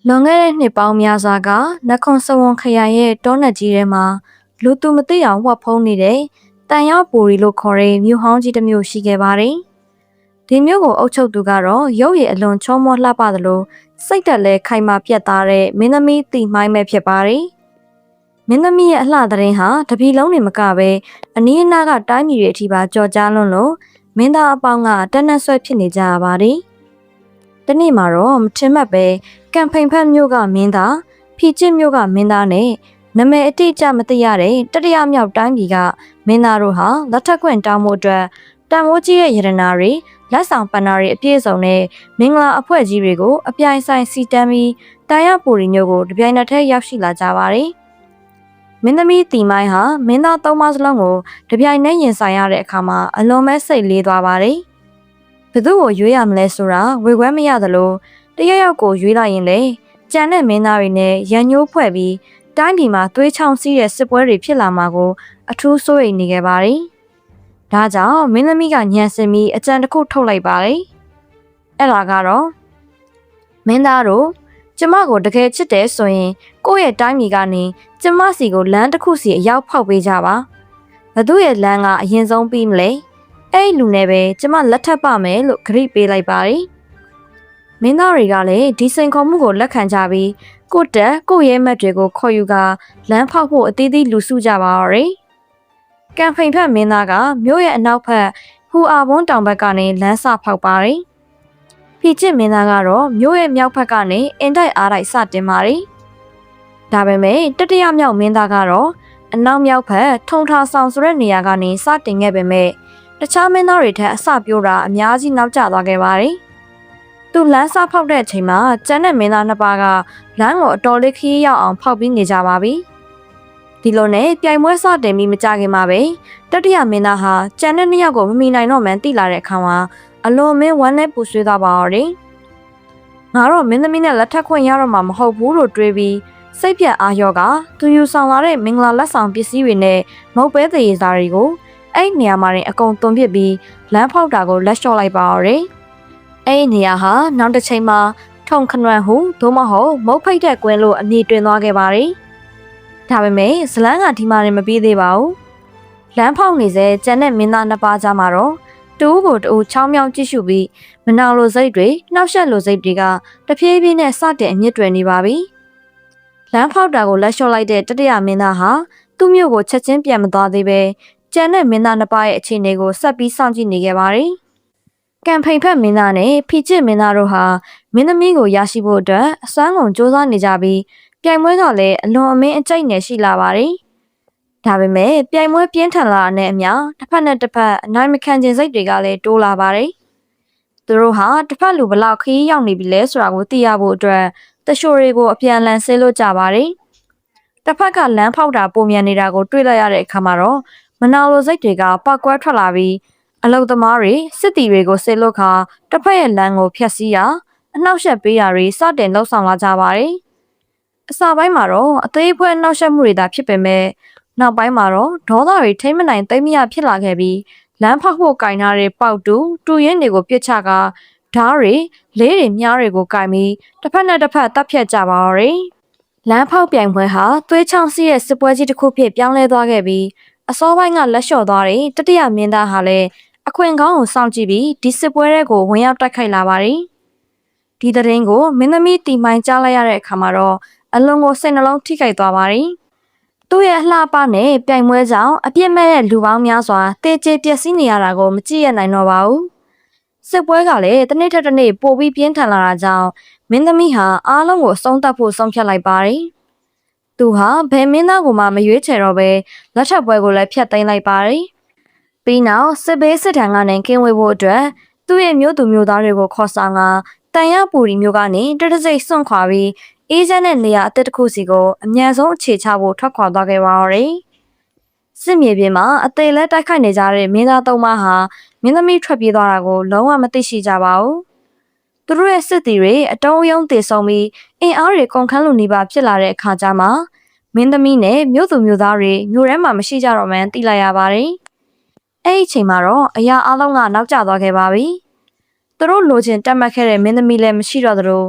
လွန်ခဲ့တဲ့နှစ်ပေါင်းများစွာကနခွန်စဝွန်ခရိုင်ရဲ့တောနက်ကြီးထဲမှာလူသူမသိအောင်ဝတ်ဖုံးနေတဲ့တန်ရောက်ပူရီလို့ခေါ်တဲ့မြို့ဟောင်းကြီးတစ်မြို့ရှိခဲ့ပါတယ်။ဒီမြို့ကိုအုပ်ချုပ်သူကတော့ရုပ်ရည်အလွန်ချောမောလှပသလိုစိတ်တက်လဲခိုင်မာပြတ်သားတဲ့မင်းသမီးတီမိုင်းပဲဖြစ်ပါတယ်။မင်းသမီးရဲ့အလှသတင်းဟာတပြည်လုံးနေမကပဲအနီးအနားကတိုင်းပြည်တွေအထိပါကြော်ကြားလွန်းလို့မင်းသားအပေါင်းကတနက်ဆွဲဖြစ်နေကြရပါတယ်။ဒီနေ့မှာတော့မထင်မှတ်ပဲကမ်ဖိန်ဖက်မြို့ကမင်းသားဖီကျစ်မြို့ကမင်းသားနဲ့နာမည်အတိအကျမသိရတဲ့တတိယမြောက်တိုင်းပြည်ကမင်းသားတို့ဟာလက်ထက်ခွင့်တောင်းဖို့အတွက်တန်မိုးကြီးရဲ့ရတနာတွေလက်ဆောင်ပန်နာတွေအပြည့်စုံနဲ့မင်္ဂလာအဖွဲ့ကြီးတွေကိုအပြိုင်ဆိုင်စီတန်းပြီးတန်ရပူရီမျိုးကိုတပြိုင်နက်တည်းရောက်ရှိလာကြပါတယ်။မင်းသမီးတီမိုင်းဟာမင်းသားသုံးပါးစလုံးကိုတပြိုင်နက်ရင်ဆိုင်ရတဲ့အခါမှာအလွန်မဲ့စိတ်လေးသွားပါတယ်။ဘယ်သူ့ကိုရွေးရမလဲဆိုတာဝေခွဲမရသလိုတရရောက်ကိုရွေးလိုက်ရင်လေကြံတဲ့မင်းသားတွေနဲ့ရန်ညိုးဖွဲ့ပြီးတိုင်းပြည်မှာသွေးချောင်းစီးတဲ့စစ်ပွဲတွေဖြစ်လာမှာကိုအထူးစိုးရိမ်နေခဲ့ပါတယ်။ဒါကြောင့်မင်းသမီးကညံစင်ပြီးအကြံတစ်ခုထုတ်လိုက်ပါတယ်။အဲ့ဒါကတော့မင်းသားတို့ကျမကိုတကယ်ချစ်တယ်ဆိုရင်ကိုယ့်ရဲ့တိုင်းပြည်ကနေကျမစီကိုလမ်းတစ်ခုစီအရောက်ဖောက်ပေးကြပါ။ဘသူရဲ့လမ်းကအရင်ဆုံးပြီးမလဲ။အဲ့လူနဲ့ပဲကျမလက်ထပ်ပါမယ်လို့ဂရိပေးလိုက်ပါတယ်။မင်းသားတွေကလည်းဒီစိန်ခေါ်မှုကိုလက်ခံကြပြီးကိုတက်ကိုရဲမက်တွေကိုခေါ်ယူကာလမ်းဖောက်ဖို့အသီးသီးလူစုကြပါရယ်။ကမ်ဖိန်ဖက်မင်းသားကမြို့ရဲ့အနောက်ဘက်ဟူအာဘွန်းတောင်ဘက်ကနေလမ်းစဖောက်ပါတယ်။ဖီချစ်မင်းသားကတော့မြို့ရဲ့မြောက်ဘက်ကနေအင်တိုက်အားတိုက်စတင်ပါတယ်။ဒါပေမဲ့တတိယမြောက်မင်းသားကတော့အနောက်မြောက်ဘက်ထုံထာဆောင်ဆိုတဲ့နေရာကနေစတင်ခဲ့ပေမဲ့တခြားမင်းသားတွေထက်အစပြိုးတာအများကြီးနောက်ကျသွားခဲ့ပါတယ်။သူလမ်းစဖောက်တဲ့အချိန်မှာကျန်တဲ့မင်းသားနှစ်ပါးကလမ်းကိုအတော်လေးခရီးရောက်အောင်ဖောက်ပြီးနေကြပါပြီ။ဒီလိုနဲ့ပြိုင်ပွဲစတင်ပြီးမကြခင်မှာပဲတတိယမင်းသားဟာကျန်တဲ့နှစ်ယောက်ကိုမမီနိုင်တော့မှန်းသိလာတဲ့အခါမှာအလွန်မင်းဝမ်းနဲ့ပူဆွေးသွားပါတော့တယ်။ငါတော့မင်းသမီးနဲ့လက်ထပ်ခွင့်ရတော့မှာမဟုတ်ဘူးလို့တွေးပြီးစိတ်ပြတ်အာရောကသူယူဆောင်လာတဲ့မင်္ဂလာလက်ဆောင်ပစ္စည်းတွေနဲ့မုတ်ပဲသေးရည်စားတွေကိုအဲ့နေရာမှာအကုန်သွန်ပစ်ပြီးလမ်းဖောက်တာကိုလက်လျှော့လိုက်ပါတော့တယ်။အဲ့ဒီနေရာဟာနောက်တစ်ချိန်မှာထုံခနွမ်းဟုသို့မဟုတ်မုတ်ဖိတ်တဲ့ကွင်းလို့အမည်တွင်သွားခဲ့ပါတယ်။ဒါပေမဲ့ဇလန်းကဒီမှာလည်းမပြီးသေးပါဘူး။လမ်းဖောက်နေစေကျန်တဲ့မင်းသားနှစ်ပါးကြားမှာတော့တူးကိုတူးချောင်းမြောင်းကြည့်ရှုပြီးမနာလိုစိတ်တွေနှောက်ယှက်လိုစိတ်တွေကတဖြည်းဖြည်းနဲ့စတင်အမြင့်တွယ်နေပါပြီ။လမ်းဖောက်တာကိုလက်လျှော့လိုက်တဲ့တတိယမင်းသားဟာသူ့မြို့ကိုချက်ချင်းပြန်မသွားသေးပဲကျန်တဲ့မင်းသားနှစ်ပါးရဲ့အခြေအနေကိုဆက်ပြီးစောင့်ကြည့်နေခဲ့ပါတယ်။ကမ်ဖိန်ဖက်မင်းသားနဲ့ဖီချစ်မင်းသားတို့ဟာမင်းသမီးကိုရရှိဖို့အတွက်အစွမ်းကုန်စ조사နေကြပြီးပြိုင်ပွဲကလည်းအလွန်အမင်းအကျိတ်နဲ့ရှိလာပါတယ်။ဒါပေမဲ့ပြိုင်ပွဲပြင်းထန်လာတဲ့အမျှတစ်ဖက်နဲ့တစ်ဖက်အနိုင်မခံခြင်းစိတ်တွေကလည်းတိုးလာပါတယ်။သူတို့ဟာတစ်ဖက်လူဘလောက်ခရီးရောက်နေပြီလဲဆိုတာကိုသိရဖို့အတွက်တရှိုးတွေကိုအပြန်အလှန်ဆဲလို့ကြပါတယ်။တစ်ဖက်ကလမ်းဖောက်တာပုံမြန်နေတာကိုတွေ့လိုက်ရတဲ့အခါမှာတော့မနာလိုစိတ်တွေကပောက်ကွဲထွက်လာပြီးအလုသမားတွေစစ်တီတွေကိုဆဲလို့ခါတစ်ဖက်ရဲ့လမ်းကိုဖျက်ဆီးရာအနှောက်ယှက်ပေးရာတွေစတင်လှုပ်ဆောင်လာကြပါတယ်။အစပိုင်းမှာတော့အသေးအဖွဲအနှောက်ယှက်မှုတွေသာဖြစ်ပေမဲ့နောက်ပိုင်းမှာတော့ဒေါသတွေထိမ့်မနိုင်သိမ့်မရဖြစ်လာခဲ့ပြီးလမ်းဖောက်ဖို့ကင်ထားတဲ့ပေါက်တူရင်းတွေကိုပြစ်ချကဓားတွေလေးတွေမြားတွေကိုကင်ပြီးတစ်ဖက်နဲ့တစ်ဖက်တပ်ဖြတ်ကြပါတော့တယ်။လမ်းဖောက်ပြိုင်ပွဲဟာသွေးချောင်းစီးရဲ့စစ်ပွဲကြီးတစ်ခုဖြစ်ပြောင်းလဲသွားခဲ့ပြီးအစောပိုင်းကလက်လျှော့သွားတဲ့တတိယမင်းသားဟာလည်းအခွင့်ကောင်းကိုစောင့်ကြည့်ပြီးဒီစစ်ပွဲတွေကိုဝင်ရောက်တိုက်ခိုက်လာပါတယ်။ဒီသတင်းကိုမင်းသမီးတီမိုင်းကြားလိုက်ရတဲ့အခါမှာတော့အလွန်ကိုစိတ်နှလုံးထိခိုက်သွားပါတယ်။သူ့ရဲ့အလှပနဲ့ပြိုင်ပွဲကြောင့်အပြစ်မဲ့တဲ့လူပေါင်းများစွာတေကျေပျက်စီးနေရတာကိုမကြည့်ရနိုင်တော့ပါဘူး။စစ်ပွဲကလည်းတစ်နေ့ထက်တစ်နေ့ပိုပြီးပြင်းထန်လာတာကြောင့်မင်းသမီးဟာအားလုံးကိုအဆုံးသတ်ဖို့ဆုံးဖြတ်လိုက်ပါတယ်။သူဟာဘယ်မင်းသားကိုမှမရွေးချယ်တော့ပဲလက်ထပ်ပွဲကိုလည်းဖျက်သိမ်းလိုက်ပါတယ်။ပြီးနောက်စစ်ဘေးစစ်ထံကနေကင်းဝေးဖို့အတွက်သူ့ရဲ့မျိုးသူမျိုးသားတွေကိုခေါ်ဆောင်ကတန်ရပူရီမျိုးကနေတတစိတ်စွန့်ခွာပြီးအေးချမ်းတဲ့နေရာအသစ်တစ်ခုစီကိုအမြန်ဆုံးအခြေချဖို့ထွက်ခွာသွားခဲ့ပါတော့တယ်။စစ်မြေပြင်မှာအသေးလဲတိုက်ခိုက်နေကြတဲ့မင်းသားသုံးပါးဟာမင်းသမီးထွက်ပြေးသွားတာကိုလုံးဝမသိရှိကြပါဘူး။သူတို့ရဲ့စစ်သည်တွေအတုံးအယုံတည်ဆုံပြီးအင်အားတွေကုန်ခန်းလိုနေပါဖြစ်လာတဲ့အခါကျမှမင်းသမီးနဲ့မြို့သူမြို့သားတွေမြို့ထဲမှာမရှိကြတော့မှန်းသိလိုက်ရပါတယ်။အဲ့ဒီအချိန်မှာတော့အရာအလုံးကနောက်ကျသွားခဲ့ပါပြီ။သူတို့လိုချင်တက်မှတ်ခဲ့တဲ့မင်းသမီးလည်းမရှိတော့သလို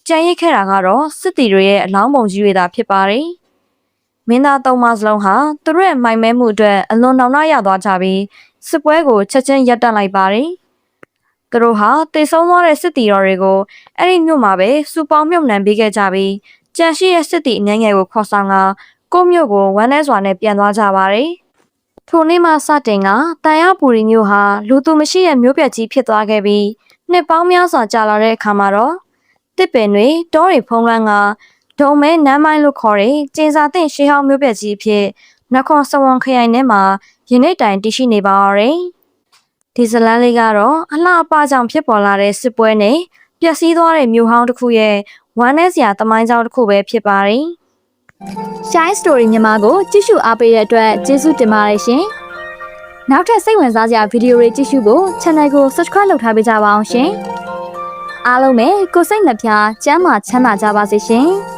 ကျ ကြံရစ်ခဲ့တာကတော့စစ်တီတွေရဲ့အလောင်းပုံကြီးတွေသာဖြစ်ပါတယ်။မင်းသားသုံးပါးစလုံးဟာသူတို့ရဲ့မိုင်မဲမှုအတွက်အလွန်နောင်တရသွားကြပြီးစစ်ပွဲကိုချက်ချင်းရပ်တန့်လိုက်ပါတယ်။သူတို့ဟာတေဆုံးသွားတဲ့စစ်တီတော်တွေကိုအဲ့ဒီမြို့မှာပဲစူပေါင်းမြုပ်နှံပေးခဲ့ကြပြီးကြံရှိရဲ့စစ်တီအငယ်ငယ်ကိုခေါ်ဆောင်ကကိုမြို့ကိုဝမ်းနည်းစွာနဲ့ပြန်သွားကြပါတယ်။ထိုနေ့မှစတင်ကတန်ရပူရီမြို့ဟာလူသူမရှိတဲ့မြို့ပြကြီးဖြစ်သွားခဲ့ပြီးနှစ်ပေါင်းများစွာကြာလာတဲ့အခါမှာတော့တစ်ပင်တွေတောတွေဖုံးလွှမ်းကဒုံမဲနမ်းမိုင်းလို့ခေါ်တဲ့ကျင်းစာသင့်ရှေးဟောင်းမြို့ပြကြီးဖြစ်နခွန်စဝွန်ခရိုင်ထဲမှာယနေ့တိုင်တည်ရှိနေပါရတယ်။ဒီဇလန်လေးကတော့အလှအပကြောင့်ဖြစ်ပေါ်လာတဲ့စစ်ပွဲနဲ့ပျက်စီးသွားတဲ့မြို့ဟောင်းတစ်ခုရဲ့ဝမ်းနည်းစရာသမိုင်းကြောင်းတစ်ခုပဲဖြစ်ပါတယ်။ Shine Story မြန်မာကိုကြည့်ရှုအားပေးတဲ့အတွက်ကျေးဇူးတင်ပါတယ်ရှင်။နောက်ထပ်စိတ်ဝင်စားစရာဗီဒီယိုတွေကြည့်ရှုဖို့ channel ကို subscribe လုပ်ထားပေးကြပါအောင်ရှင်။အားလုံးပဲကိုယ်စိတ်နှပြချမ်းသာချမ်းသာကြပါစေရှင်။